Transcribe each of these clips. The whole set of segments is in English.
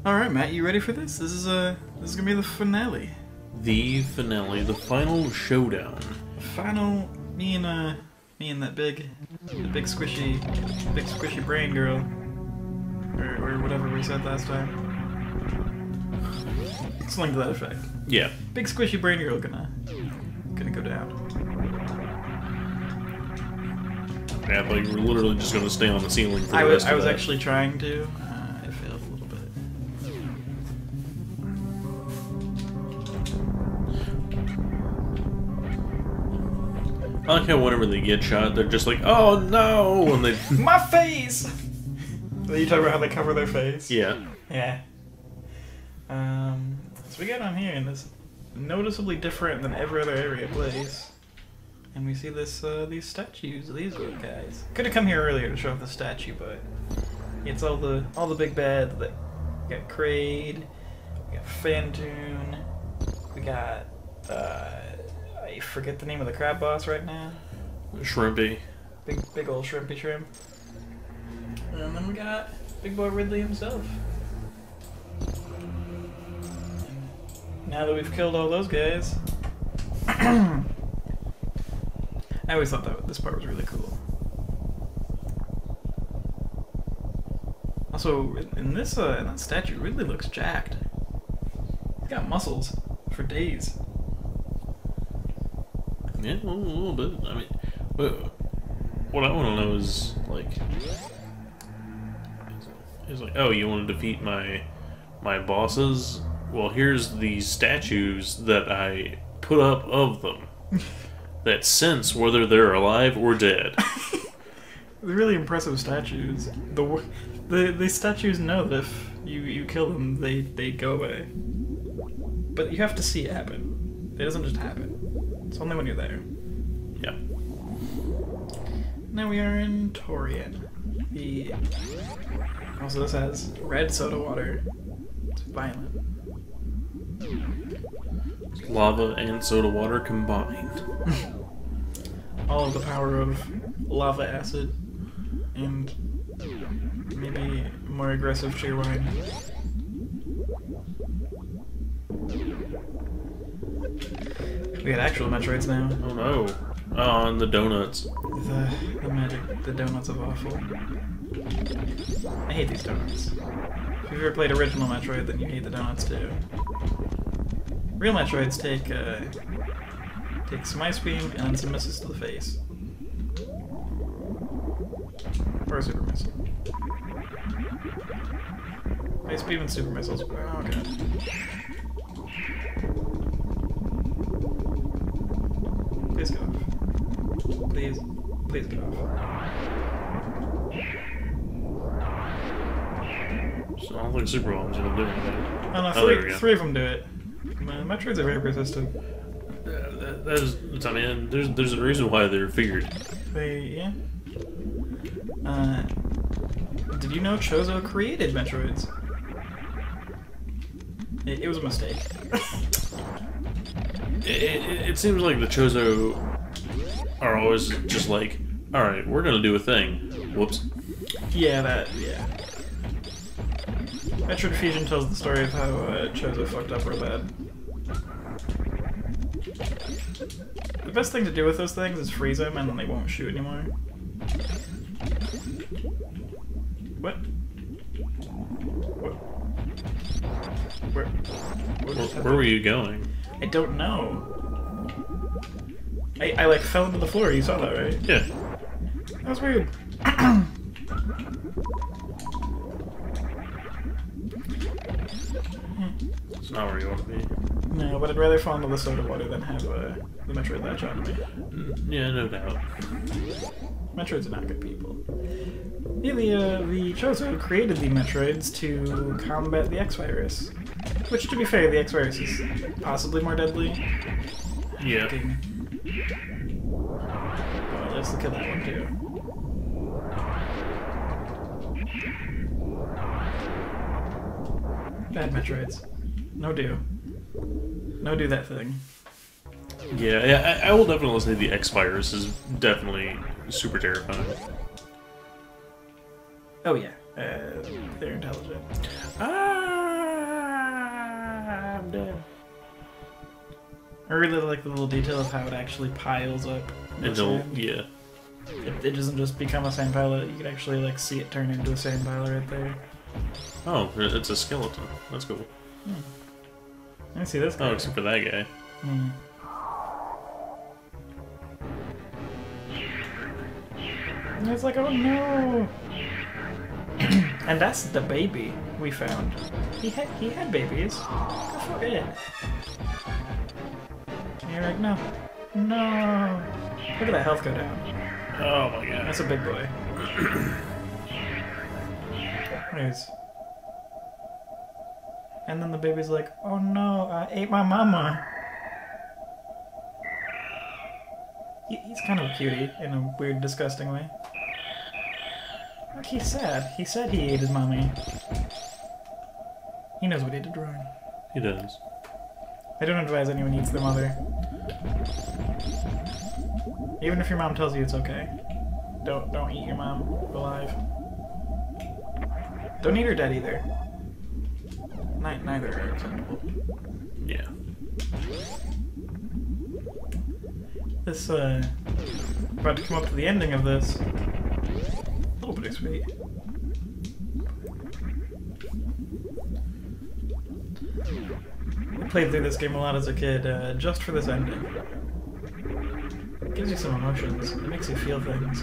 All right, Matt, you ready for this? This is gonna be the finale. The finale, the final showdown. Final, me and that big squishy brain girl, or whatever we said last time. Something to that effect. Yeah. Big squishy brain girl gonna go down. Yeah, like we're literally just gonna stay on the ceiling for the I rest of was that. actually trying to. It failed a little bit. I like how whenever they get shot, they're just like, "Oh no!" when they. My face. Are you talking about how they cover their face? Yeah. Yeah. So we got on here, and this noticeably different than every other area place. And we see this these statues, these little guys. Could have come here earlier to show off the statue, but it's all the big bad. That we got Kraid, we got Phantoon, we got I forget the name of the crab boss right now. Shrimpy. Big old shrimpy shrimp. And then we got Big Boy Ridley himself. Now that we've killed all those guys, I always thought that this part was really cool. Also, in this in that statue, Ridley looks jacked. He's got muscles for days. Yeah, a little bit. I mean, what I want to know is like, oh, you want to defeat my bosses? Well, here's the statues that I put up of them that sense whether they're alive or dead. They're really impressive statues. The statues know that if you kill them, they go away. But you have to see it happen. It doesn't just happen. It's only when you're there. Yeah. Now we are in Torian. Also, this has red soda water. It's violent. Lava and soda water combined. All of the power of lava acid and maybe more aggressive sheer wine. We got actual Metroids now. Oh no. Oh, and the donuts. The donuts of awful. I hate these donuts. If you've ever played original Metroid, then you hate the donuts too. Real Metroids take some ice beam and then some missiles to the face. Or a super missile. Ice beam and super missiles. Oh god. Please get off. Please get off. So I don't think super bombs will do anything. Oh no, three of them do it. Metroids are very persistent. I mean, there's a reason why they're figured. Yeah. Did you know Chozo created Metroids? It was a mistake. It seems like the Chozo are always just like, alright, we're gonna do a thing. Whoops. Yeah, yeah. Metroid Fusion tells the story of how Chozo fucked up real bad. The best thing to do with those things is freeze them and then they won't shoot anymore. What? Where were you going? I don't know. I like fell into the floor, you saw that, right? Yeah. That was weird. It's not where you want to be. No, but I'd rather fall into the soda water than have the Metroid latch on me. Yeah, no doubt. Metroids are not good people. Yeah, the Chozo created the Metroids to combat the X-Virus. Which, to be fair, the X-Virus is possibly more deadly. Yeah. Oh, let's kill that one too. Bad Metroids. No do. No do that thing. Yeah, I will definitely say the X-Virus is definitely super terrifying. Oh yeah, they're intelligent. I'm dead. I really like the little detail of how it actually piles up. Yeah. It doesn't just become a sand pile. You can actually like see it turn into a sand pile right there. Oh, it's a skeleton. That's cool. I see this guy. Oh, except for that guy. And it's like, oh no! And that's the baby we found. He had babies. Good for it. And you're like, no. No! Look at that health go down. Oh my god. That's a big boy. Anyways. And then the baby's like, oh no, I ate my mama. He's kind of a cutie in a weird, disgusting way. Look, he's sad. He said he ate his mommy. He knows what he did wrong. He does. I don't advise anyone eats their mother. Even if your mom tells you it's okay. Don't eat your mom alive. Don't eat her dead either. Neither are acceptable. Yeah. This, about to come up to the ending of this. A little bittersweet. I played through this game a lot as a kid, just for this ending. It gives you some emotions. It makes you feel things.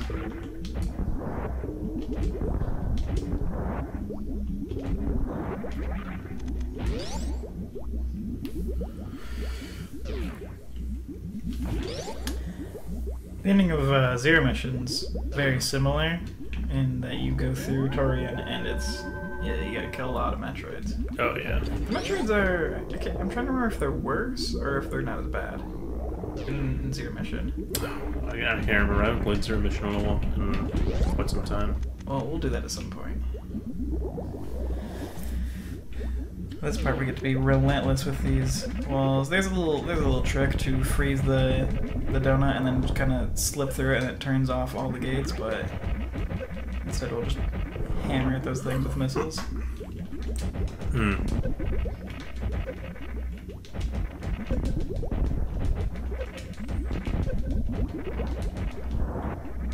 The ending of Zero Mission's very similar in that you go through Torian and it's you gotta kill a lot of Metroids. Oh yeah. The Metroids are I'm trying to remember if they're worse or if they're not as bad in Zero Mission. I can't remember. I haven't played Zero Mission in a while, in quite some time. Well, we'll do that at some point. This part we get to be relentless with these walls. There's a little trick to freeze the donut and then just kind of slip through it and it turns off all the gates, but instead we'll just hammer at those things with missiles.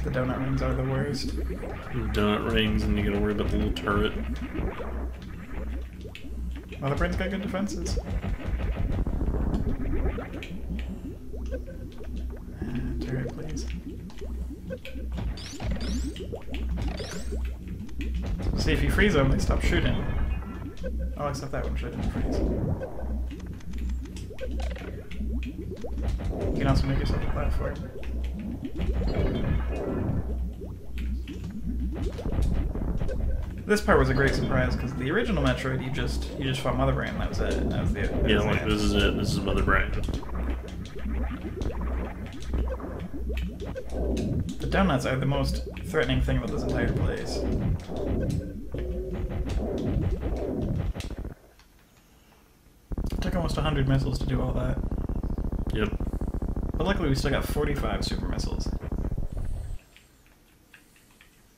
The donut rings are the worst. Donut rings and you gotta worry about the little turret. Well, the brain's got good defenses. Turret, please. See, if you freeze them, they stop shooting. Oh, except that one should didn't freeze. You can also make yourself a platform. This part was a great surprise because the original Metroid, you just fought Mother Brain. That was it. That was Yeah, like this is it. This is Mother Brain. The donuts are the most threatening thing about this entire place. It took almost 100 missiles to do all that. Yep. But luckily we still got 45 super missiles.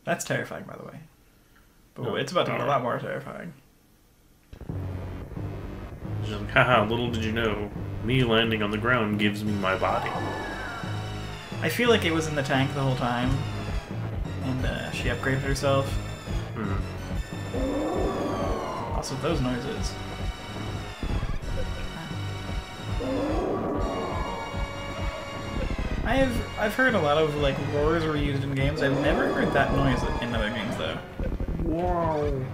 That's terrifying, by the way. But it's about to get a lot more terrifying. She's like, haha, little did you know, me landing on the ground gives me my body. I feel like it was in the tank the whole time, and she upgraded herself. Also, those noises. I've heard a lot of like roars were used in games. I've never heard that noise in other games though. Whoa.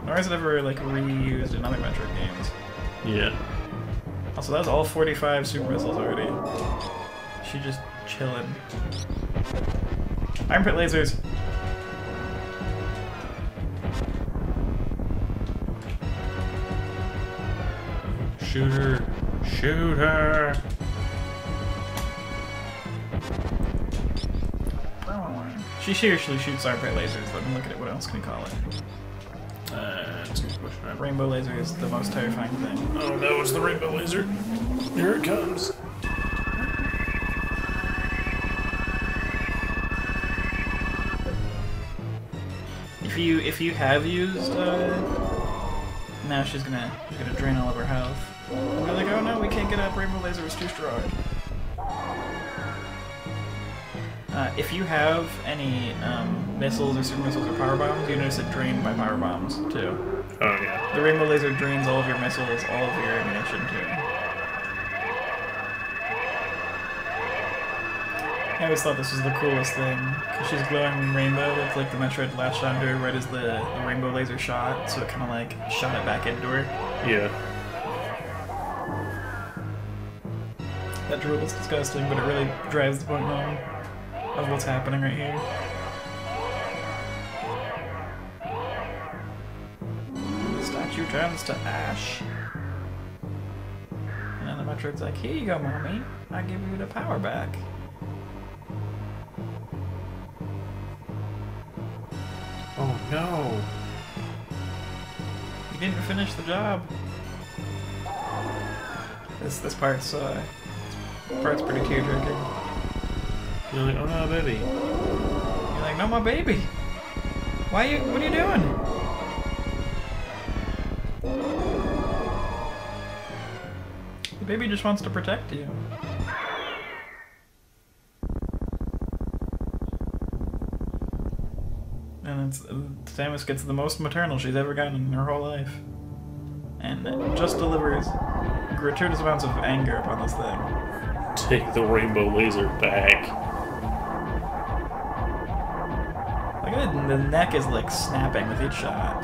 Nor is it ever like reused in other Metroid games. Yeah. Also, that was all 45 super missiles already. She just chilling. Iron Pit lasers. Shoot her. Shoot her. She seriously shoots Iron Pit lasers. Let me look at it. What else can we call it? That's a good question. Rainbow laser is the most terrifying thing. Oh no, it's the rainbow laser. Here it comes. If you have used, now she's gonna drain all of her health. And we're like, oh no, we can't get up. Rainbow Laser is too strong. If you have any missiles or super missiles or power bombs, you notice it drained by power bombs too. Oh yeah. The Rainbow Laser drains all of your missiles, all of your ammunition too. I always thought this was the coolest thing, because she's glowing rainbow with like the Metroid latched onto her right as the Rainbow Laser shot, so it kind of like shot it back into her. Yeah. That drool is disgusting, but it really drives the point home of what's happening right here. The statue turns to ash. And then the Metroid's like, here you go, mommy. I give you the power back. Oh no. You didn't finish the job. This part's pretty tear-jerking. You're like, oh no, baby. You're like, no, my baby. What are you doing? The baby just wants to protect you. And Samus gets the most maternal she's ever gotten in her whole life. And it just delivers gratuitous amounts of anger upon this thing. Take the Rainbow Laser back. Look at it, the neck is like snapping with each shot.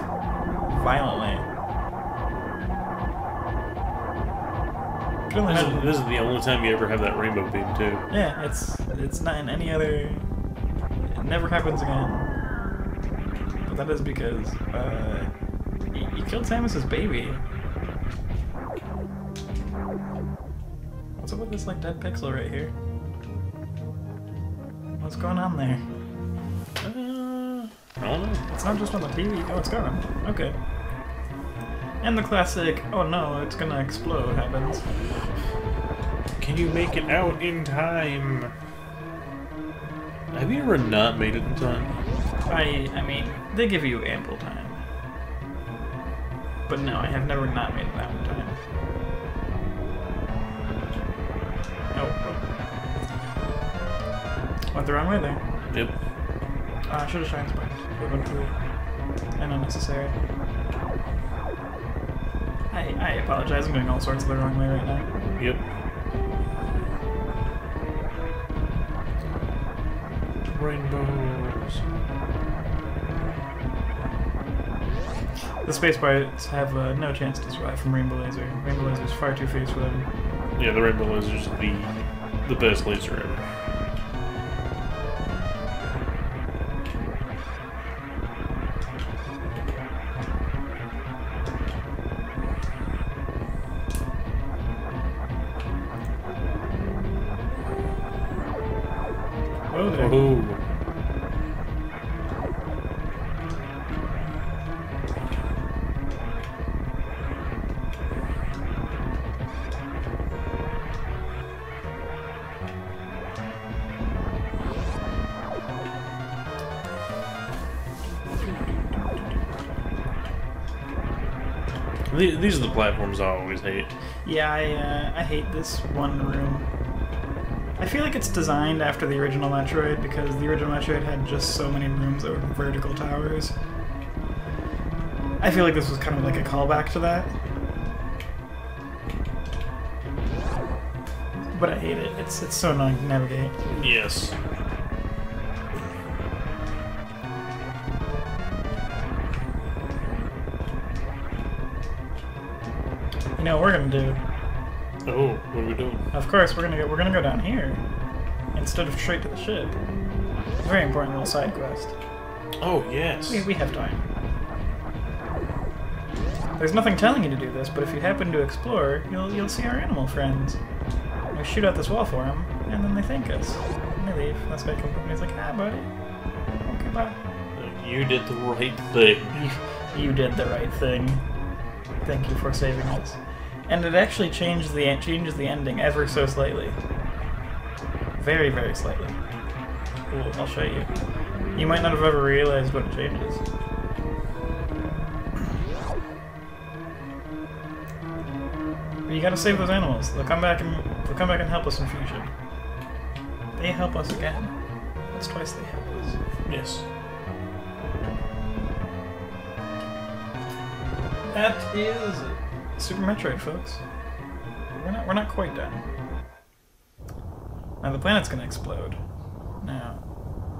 Violently. This is the only time you ever have that rainbow beam too. Yeah, it's not in any other... It never happens again. But that is because, you killed Samus's baby. What's up with this, like, dead pixel right here? What's going on there? I don't know. It's not just on the TV. Oh, it's gone. Okay. And the classic, oh no, it's gonna explode happens. Can you make it out in time? Have you ever not made it in time? I mean, they give you ample time. But no, I have never not made it out in time. Oh. Went the wrong way there. Yep. I should have shined spikes. Would have been cool. And unnecessary. I apologize, I'm doing all sorts of the wrong way right now. Yep. Rainbows. The space pirates have no chance to survive from Rainbow Laser. Rainbow Laser is far too fierce for them. Yeah, the Rainbow Laser's the best laser ever. Whoa there. Oh. These are the platforms I always hate. Yeah, I hate this one room. I feel like it's designed after the original Metroid because the original Metroid had just so many rooms that were vertical towers. I feel like this was kind of like a callback to that. But I hate it. It's so annoying to navigate. Yes. You know what we're gonna do? Oh, what are we doing? Of course, we're gonna go down here instead of straight to the ship. Very important little side quest. Oh yes. We have time. There's nothing telling you to do this, but if you happen to explore, you'll see our animal friends. We shoot out this wall for them, and then they thank us. And they leave. This guy comes up and he's like, "Hi, buddy. Okay, bye." You did the right thing. You did the right thing. Thank you for saving us. And it actually changes the ending ever so slightly. Very, very slightly. Cool, I'll show you. You might not have ever realized what it changes. You gotta save those animals. They'll come back and help us in future. They help us again. That's twice they help us. Yes. That is Super Metroid, folks. We're not quite done. Now the planet's gonna explode. Now.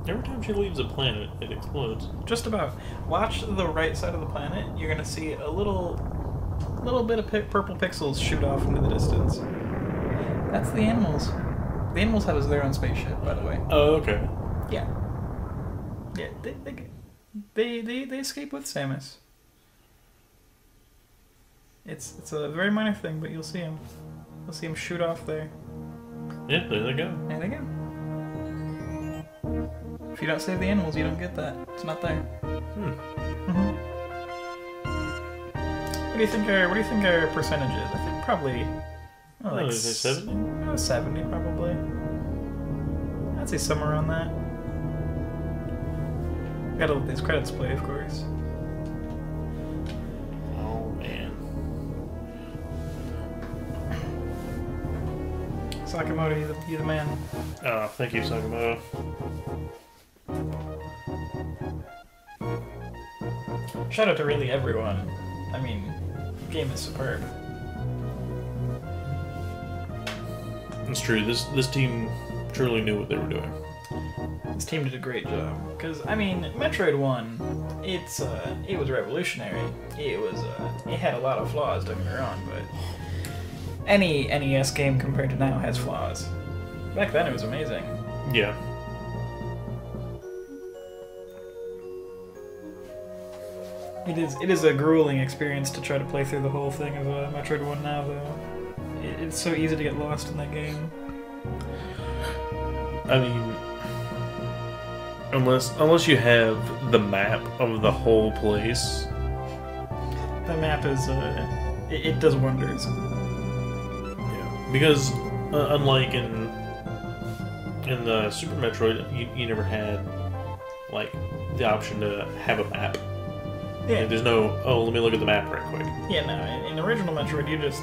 Every time she leaves a planet, it explodes. Just about. Watch the right side of the planet. You're gonna see a little bit of purple pixels shoot off into the distance. That's the animals. The animals have their own spaceship, by the way. Oh, okay. Yeah. Yeah. They escape with Samus. It's a very minor thing, but you'll see him. You'll see him shoot off there. Yeah, there they go. There they go. If you don't save the animals, you don't get that. It's not there. Hmm. What do you think our percentage is? I think probably like is it 70? 70 probably. I'd say somewhere around that. Gotta let these credits play, of course. Oh man. Sakamoto, you the man. Oh, thank you, Sakamoto. Shout out to really everyone. I mean, the game is superb. It's true. This team truly knew what they were doing. This team did a great job. Because I mean, Metroid 1, it was revolutionary. It had a lot of flaws, don't get me wrong, but any NES game compared to now has flaws. Back then, it was amazing. Yeah. It is a grueling experience to try to play through the whole thing of Metroid 1 now, though. It's so easy to get lost in that game. I mean, unless you have the map of the whole place. That map is it does wonders. Yeah. Because unlike in the Super Metroid, you never had like the option to have a map. Yeah. Like, there's no, oh, let me look at the map right quick. Yeah, no. In original Metroid, you just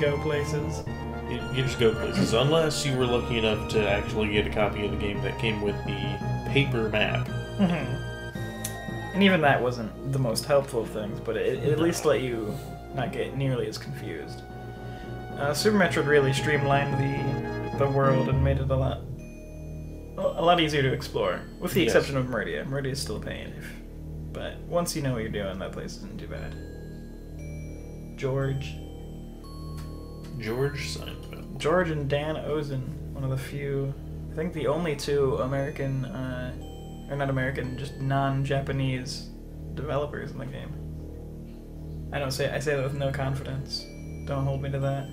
go places. You just go places, unless you were lucky enough to actually get a copy of the game that came with the paper map. Mm-hmm. And even that wasn't the most helpful of things, but it at least let you not get nearly as confused. Super Metroid really streamlined the world and made it a lot easier to explore, with the exception of Meridia. Meridia is still a pain, but once you know what you're doing, that place isn't too bad. George Seinfeld. George and Dan Ozen, one of the few, I think the only two American, or not American, just non-Japanese developers in the game. I say that with no confidence. Don't hold me to that.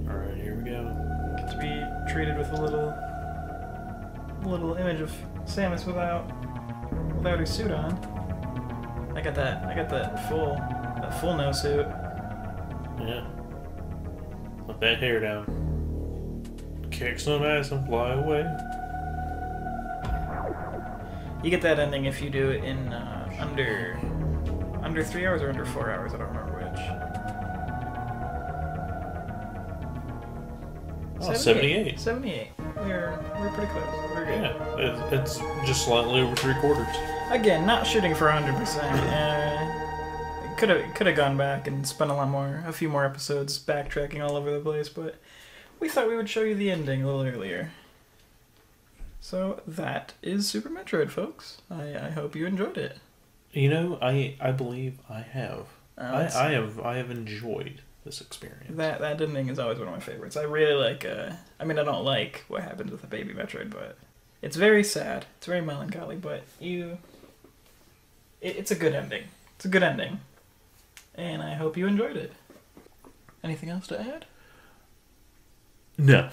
Alright, here we go. Get to be treated with a little image of Samus without her suit on. I got that full no suit. Yeah. Let that hair down. Kick some ass and fly away. You get that ending if you do it in under 3 hours or under 4 hours. I don't remember which. Oh, 78. 78. We're pretty close. We're good. Yeah, it's just slightly over 3/4. Again, not shooting for 100%. Could have gone back and spent a few more episodes backtracking all over the place, but we thought we would show you the ending a little earlier. So that is Super Metroid, folks. I hope you enjoyed it. You know, I believe I have. I have enjoyed this experience. That ending is always one of my favorites. I really like. I mean, I don't like what happens with the baby Metroid, but it's very sad. It's very melancholy, but it's a good ending. It's a good ending, and I hope you enjoyed it. Anything else to add? No.